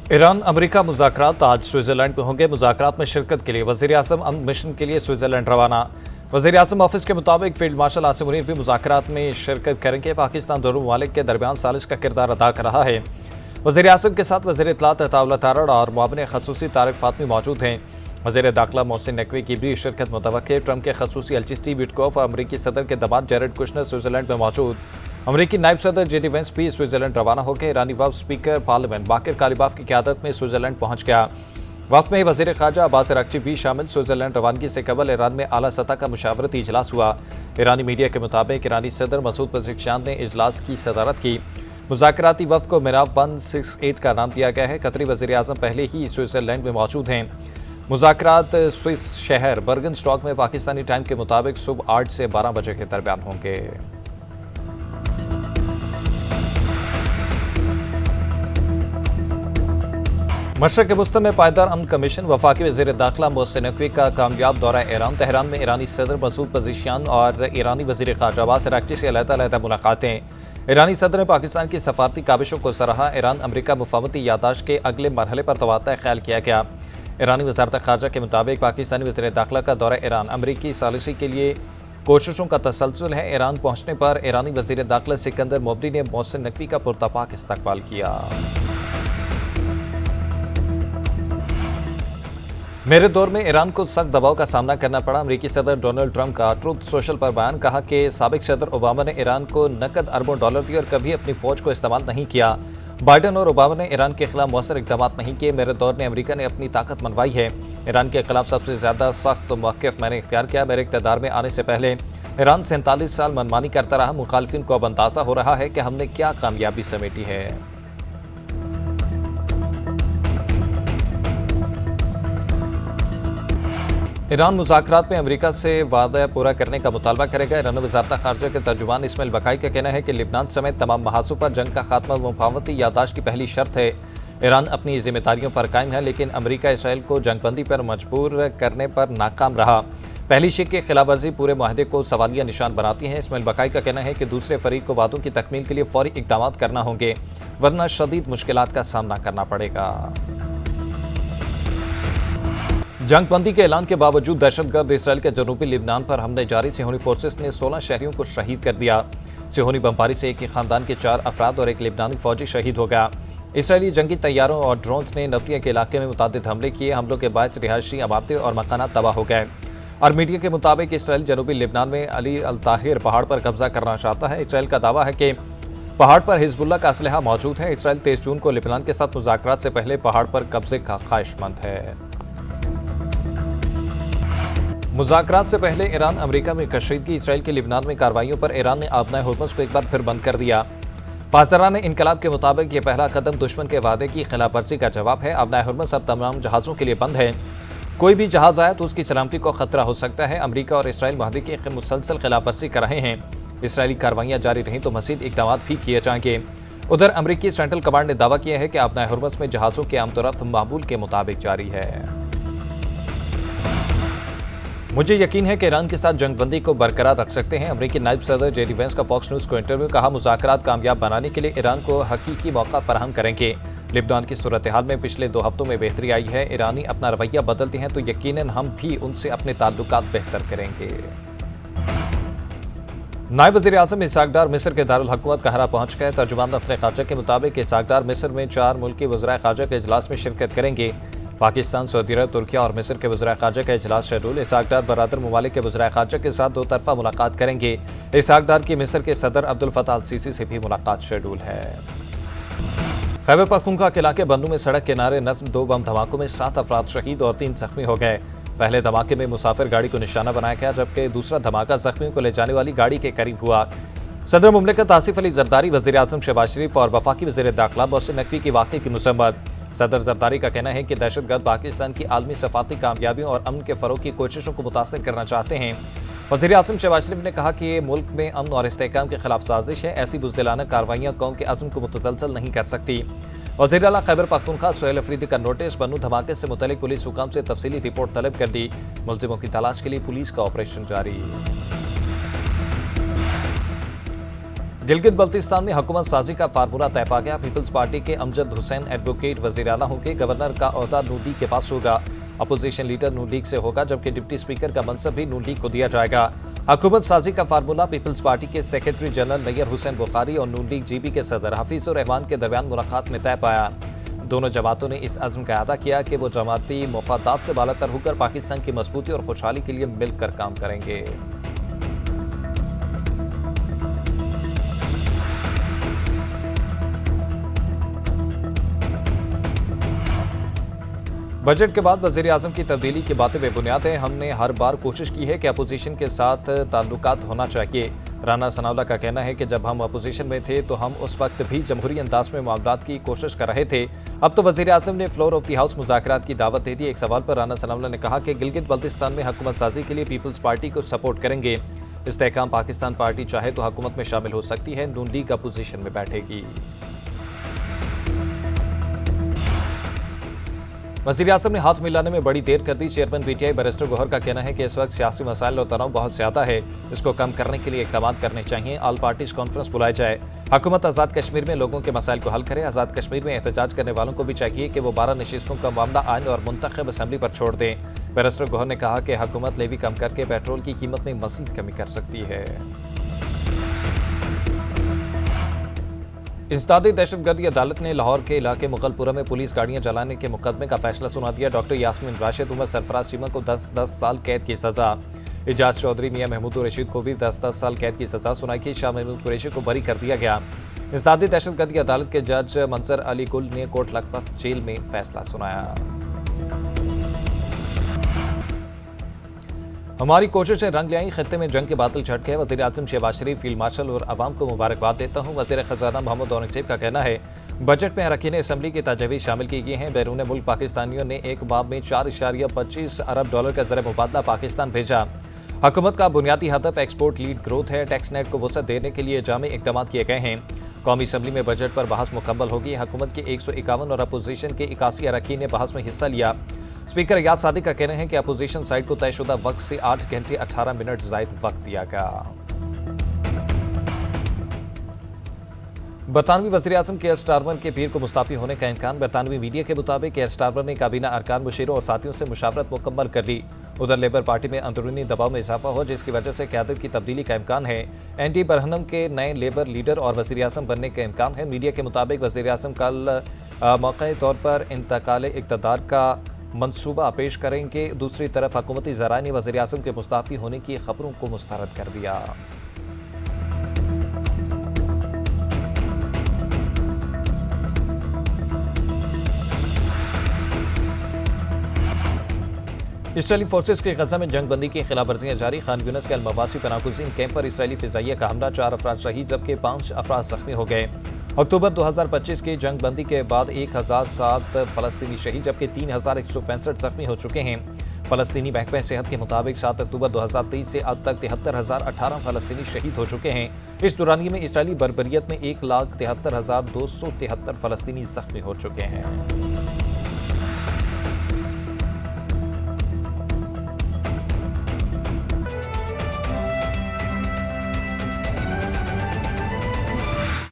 Iran America मुज़ाकरात आज Switzerland में होंगे। मुज़ाकरात में शिरकत के लिए वज़ीर-ए-आज़म अमन मिशन के लिए स्विट्ज़रलैंड रवाना। वज़ीर-ए-आज़म ऑफिस के मुताबिक फील्ड मार्शल आसिम मुनीर भी मुज़ाकरात में शिरकत करेंगे। पाकिस्तान दोनों ममालिक के दरमियान सालिश का किरदार अदा कर रहा है। वज़ीर-ए-आज़म के साथ वज़ीर इत्तलात अताउल्लाह तारड़ और मुआविन ख़ुसूसी तारिक फ़ातमी मौजूद हैं। वज़ीर दाखिला मोहसिन नकवी की भी शिरकत मुतवक्किल। ट्रंप के ख़ुसूसी एलची स्टीव विटकॉफ और अमरीकी सदर के दामाद जैरेड कुशनर स्विट्ज़रलैंड में मौजूद। अमरीकी नायब सदर जेडी वेंस भी स्विट्ज़रलैंड रवाना हो गए। ईरानी वफ़द स्पीकर पार्लियामेंट बाकिर कालिबाफ की क़यादत में स्विट्ज़रलैंड पहुंच गया। वफ़द में वज़ीर ख़ारजा अब्बास अराग़ची भी शामिल। स्विट्ज़रलैंड रवानगी से कबल ईरान में आला सतह का मुशावरती इजलास हुआ। ईरानी मीडिया के मुताबिक ईरानी सदर मसूद पज़ेश्कियान ने इजलास की सदारत की। मुज़ाकराती वफ़द को मिराब 168 का नाम दिया गया है। कतरी वज़ीर-ए-आज़म पहले ही स्विट्ज़रलैंड में मौजूद हैं। मुज़ाकरात स्विस शहर बर्गनस्टॉक में पाकिस्तानी टाइम के मुताबिक सुबह 8 से 12 बजे के दरमियान होंगे। मशरक़ वस्ती में पायदार अमन कमीशन। वफाकी वज़ीर दाखिला मोहसिन नकवी का कामयाब दौरा ईरान। तेहरान में ईरानी सदर मसूद पज़ेश्कियान और ईरानी वज़ीर ख़ारजा अब्बास अराग़ची से अलग-अलग मुलाकातें। ईरानी सदर ने पाकिस्तान की सफारती काविशों को सराहा। ईरान अमरीका मुफाहमती यादाश्त के अगले मरहले पर तवात्ता ख्याल किया गया। ईरानी वज़ारत ख़ारजा के मुताबिक पाकिस्तानी वज़ीर दाखिला का दौरा ईरान अमरीकी सालिसी के लिए कोशिशों का तसलसल है। ईरान पहुँचने पर ईरानी वज़ीर दाखिला सिकंदर मोबदी ने मोहसिन नकवी का पुरतपाक इस्तकबाल किया। मेरे दौर में ईरान को सख्त दबाव का सामना करना पड़ा। अमरीकी सदर डोनाल्ड ट्रंप का ट्रूथ सोशल पर बयान। कहा कि साबिक सदर ओबामा ने ईरान को नकद अरबों डॉलर दिए और कभी अपनी फौज को इस्तेमाल नहीं किया। बाइडन और ओबामा ने ईरान के खिलाफ मौसर इकदाम नहीं किए। मेरे दौर में अमेरिका ने अपनी ताकत मनवाई है। ईरान के खिलाफ सबसे ज़्यादा सख्त मौक़िफ़ मैंने इख्तियार किया। मेरे इक़्तिदार में आने से पहले ईरान 47 साल मनमानी करता रहा। मुखालिफिन को अब अंदाज़ा हो रहा है कि हमने क्या कामयाबी समेटी है। ईरान मुज़ाकरात में अमेरिका से वादा पूरा करने का मुतालबा करेगा। ईरानी वज़ारत ख़ारजा के तर्जुमान इस्माइल बक़ाई का कहना है कि लिबनान समेत तमाम महासों पर जंग का खात्मा मुफाहमती यादाश्त की पहली शर्त है। ईरान अपनी जिम्मेदारियों पर कायम है, लेकिन अमेरिका इसराइल को जंगबंदी पर मजबूर करने पर नाकाम रहा। पहली शिक की खिलाफवर्जी पूरे माहदे को सवालिया निशान बनाती है। इस्माइल बक़ाई का कहना है कि दूसरे फरीक को वादों की तकमील के लिए फौरी इक़दाम करना होंगे, वरना शदीद मुश्किलात का सामना करना पड़ेगा। जंगबंदी के ऐलान के बावजूद दहशतगर्द इसराइल के जनूबी लिबनान पर हमले जारी। सिहोनी फोर्सेस ने 16 शहरियों को शहीद कर दिया। सिहोनी बमबारी से एक ही खानदान के 4 अफराद और एक लिबनानी फौजी शहीद हो गया। इसराइली जंगी तैयारों और ड्रोन्स ने नबतिया के इलाके में मुतअद्दिद हमले किए। हमलों के बायस रिहायशी इमारतें और मकानात तबाह हो गए। और मीडिया के मुताबिक इसराइल जनूबी लिबनान में अली अल ताहिर पहाड़ पर कब्जा करना चाहता है। इसराइल का दावा है कि पहाड़ पर हिजबुल्लाह का असलहा मौजूद है। इसराइल 23 जून को लिबनान के साथ मुज़ाकरात से पहले पहाड़ पर कब्जे का ख्वाहिशमंद है। मुज़ाकरात से पहले ईरान अमेरिका में कशीदगी। इसराइल की लिबनान में कार्रवाइयों पर ईरान ने आबनाए हुर्मुज़ को एक बार फिर बंद कर दिया। पासरान इनकलाब के मुताबिक यह पहला कदम दुश्मन के वादे की खिलाफवर्जी का जवाब है। आबनाए हुर्मुज़ अब तमाम जहाज़ों के लिए बंद है। कोई भी जहाज़ आया तो उसकी सलामती को खतरा हो सकता है। अमेरिका और इसराइल माहदे की मुसलसल खिलाफवर्जी कर रहे हैं। इसराइली कार्रवाइयाँ जारी रहीं तो मज़ीद इक़दाम भी किए जाएंगे। उधर अमरीकी सेंट्रल कमांड ने दावा किया है कि आबनाए हुर्मुज़ में जहाज़ों की आमदोरफ्त मामूल के मुताबिक जारी है। मुझे यकीन है कि ईरान के साथ जंगबंदी को बरकरार रख सकते हैं। अमरीकी नायब सदर जेडी वेंस का फॉक्स न्यूज़ को इंटरव्यू। कहा, मुज़ाकरात कामयाब बनाने के लिए ईरान को हकीकी मौका फराहम करेंगे। लिबनान की सूरत हाल में पिछले 2 हफ्तों में बेहतरी आई है। ईरानी अपना रवैया बदलते हैं तो यकीनन हम भी उनसे अपने ताल्लुकात बेहतर करेंगे। नायब वज़ीर-ए-आज़म इसहाक डार मिस्र के दारुल हुकूमत काहिरा पहुंच गए। तर्जुमान दफ्तर ख़ारजा के मुताबिक इसहाक डार मिस्र में 4 मुल्की वज़राए ख़ारजा के इजलास में शिरकत करेंगे। पाकिस्तान, सऊदी अरब, तुर्किया और मिस्र के वज़राए ख़ारजा का इजलास शेड्यूल। इसहाक डार बरादर ममालिक के वज़राए ख़ारजा के साथ 2 तरफ़ा मुलाकात करेंगे। इसहाक डार की मिस्र के सदर अब्दुल फताह अल सीसी से भी मुलाकात शेड्यूल है। खैबर पख्तूनख्वा के इलाके बन्नू में सड़क किनारे नस्ब 2 बम धमाकों में 7 अफराद शहीद और 3 जख्मी हो गए। पहले धमाके में मुसाफिर गाड़ी को निशाना बनाया गया, जबकि दूसरा धमाका जख्मियों को ले जाने वाली गाड़ी के करीब हुआ। सदर मुमलिकत आसिफ अली जरदारी, वज़ीर-ए-आज़म शहबाज शरीफ और वफाकी वज़ीर दाखिला मोहसिन नकवी की वाक़े की मसम्मत। सदर जरदारी का कहना है कि दहशतगर्द पाकिस्तान की आलमी सफारती कामयाबियों और अमन के फ़रोग़ की कोशिशों को मुतासिर करना चाहते हैं। वज़ीर-ए-आज़म शहबाज शरीफ ने कहा कि ये मुल्क में अमन और इस्तेहकाम के खिलाफ साजिश है। ऐसी बुज़दिलाना कार्रवाइयाँ कौम के अज़्म को मुतसलसल नहीं कर सकती। वज़ीर आला खैबर पख्तूनख्वा सुहेल अफरीदी का नोटिस। बन्नू धमाके से मुतल्लिक़ पुलिस हुकाम से तफसीली रिपोर्ट तलब कर दी। मुल्ज़िमों की तलाश के लिए पुलिस का ऑपरेशन जारी। गिलगित बल्तिस्तान में हुकूमत साजी का फार्मूला तय पा गया। पीपल्स पार्टी के अमजद हुसैन एडवोकेट वजीर आला होंगे। गवर्नर का ओहदा नून लीग के पास होगा। अपोजिशन लीडर नून लीग से होगा, जबकि डिप्टी स्पीकर का मनसब भी नून लीग को दिया जाएगा। हुकूमत साजी का फार्मूला पीपल्स पार्टी के सेक्रेटरी जनरल नैयर हुसैन बुखारी और नून लीग जीबी के सदर हफीजुर रहमान के दरमियान मुलाकात में तय पाया। दोनों जमातों ने इस अज़्म का अदा किया कि वो जमाती मुफादात से बालातर होकर पाकिस्तान की मजबूती और खुशहाली के लिए मिलकर काम करेंगे। बजट के बाद वज़ीर आज़म की तब्दीली की बातें बेबुनियाद हैं। हमने हर बार कोशिश की है कि अपोजिशन के साथ ताल्लुकात होना चाहिए। राना सनाउल्लाह का कहना है कि जब हम अपोजिशन में थे तो हम उस वक्त भी जमहूरी अंदाज में मामलात की कोशिश कर रहे थे। अब तो वज़ीर आज़म ने फ्लोर ऑफ द हाउस मुज़ाकरात की दावत दे दी। एक सवाल पर राना सनाउल्लाह ने कहा कि गिलगित बल्तिस्तान में हुकूमत साजी के लिए पीपल्स पार्टी को सपोर्ट करेंगे। इस्तेहकाम पाकिस्तान पार्टी चाहे तो हुकूमत में शामिल हो सकती है। नून लीग अपोजिशन में बैठेगी। वज़ीर आज़म ने हाथ मिलाने में बड़ी देर कर दी। चेयरमैन पीटीआई बैरिस्टर गौहर का कहना है कि इस वक्त सियासी मसाइल और तनाव बहुत ज्यादा है, इसको कम करने के लिए इक़दाम करने चाहिए। ऑल पार्टीज कॉन्फ्रेंस बुलाई जाए। हुकूमत आज़ाद कश्मीर में लोगों के मसाइल को हल करे। आज़ाद कश्मीर में एहतजाज करने वालों को भी चाहिए कि वो 12 नशिस्तों का मामला आइन और मुंतखब असम्बली पर छोड़ दें। बैरिस्टर गौहर ने कहा कि हुकूमत लेवी कम करके पेट्रोल की कीमत में मज़ीद कमी कर सकती है। इंसदादी दहशतगर्दी अदालत ने लाहौर के इलाके मुगलपुरा में पुलिस गाड़ियां जलाने के मुकदमे का फैसला सुना दिया। डॉक्टर यास्मीन राशिद, उमर सरफराज चीमा को 10-10 साल कैद की सजा। इजाज चौधरी, मियां महमूद रशीद को भी 10-10 साल कैद की सजा सुनाई गई। शाह महमूद कुरैशी को बरी कर दिया गया। इंसदादी दहशतगर्दी अदालत के जज मंजर अली गुल ने कोट लखपत जेल में फैसला सुनाया। हमारी कोशिशें रंग ले आई, खत्ते में जंग के बादल छट गए। वज़ीर आज़म शहबाज शरीफ, फील्ड मार्शल और अवाम को मुबारकबाद देता हूँ। वज़ीर ख़ज़ाना मोहम्मद औरंगज़ेब का कहना है बजट में अरकान असम्बली की तजवीज़ शामिल की गई हैं। बैरून मुल्क पाकिस्तानियों ने एक माह में $4.25 अरब का ज़र मुबादला पाकिस्तान भेजा। हुकूमत का बुनियादी हदफ एक्सपोर्ट लीड ग्रोथ है। टैक्स नेट को वसअत देने के लिए जामे इक़दाम किए गए हैं। कौमी असम्बली में बजट पर बहस मुकम्मल होगी। हुकूमत के 151 और अपोजिशन के 81 अरकान ने बहस में हिस्सा लिया। स्पीकर याद सादिक का कहना है कि अपोजिशन साइड को तयशुदा वक्त से 8 घंटे 18 मिनट ज़ायद वक्त दिया गया। बरतानवी वज़ीर आज़म केयर स्टारमर के पीर को मुस्ताफ़ी होने का इम्कान। बरतानवी मीडिया के मुताबिक केयर स्टारमर ने काबीना अरकान, मुशीरों और साथियों से मुशावरत मुकम्मल कर ली। उधर लेबर पार्टी में अंदरूनी दबाव में इजाफा हो, जिसकी वजह से क़यादत की तब्दीली का इम्कान है। एनडी बरहनम के नए लेबर लीडर और वज़ीर आज़म बनने का इम्कान है। मीडिया के मुताबिक वज़ीर आज़म कल मौक़ई तौर पर इंतकाल इक़्तिदार का मंसूबा पेश करेंगे। दूसरी तरफ हुकूमती ज़राए ने वज़ीर आज़म के मुस्ताफ़ी होने की खबरों को मुस्तरद कर दिया। इसराइली फोर्सेस की गजा में जंग बंदी की खिलाफवर्जियां जारी। खान यूनिस के अलमवासी पनाहगुज़ीन कैंप पर इसराइली फ़िज़ाइया का हमला, 4 अफराद शहीद जबकि 5 अफराद ज़ख्मी हो गए। अक्टूबर 2025 की जंग बंदी के बाद 1007 फ़लस्तीनी शहीद जबकि 3165 ज़ख्मी हो चुके हैं। फ़लस्तीनी महकमा सेहत के मुताबिक 7 अक्टूबर 2023 से अब तक 73,018 फ़लस्तीनी शहीद हो चुके हैं। इस दौरानिए में इसराइली बर्बरियत में 1,73,273 फ़लस्तीनी ज़ख्मी हो चुके हैं।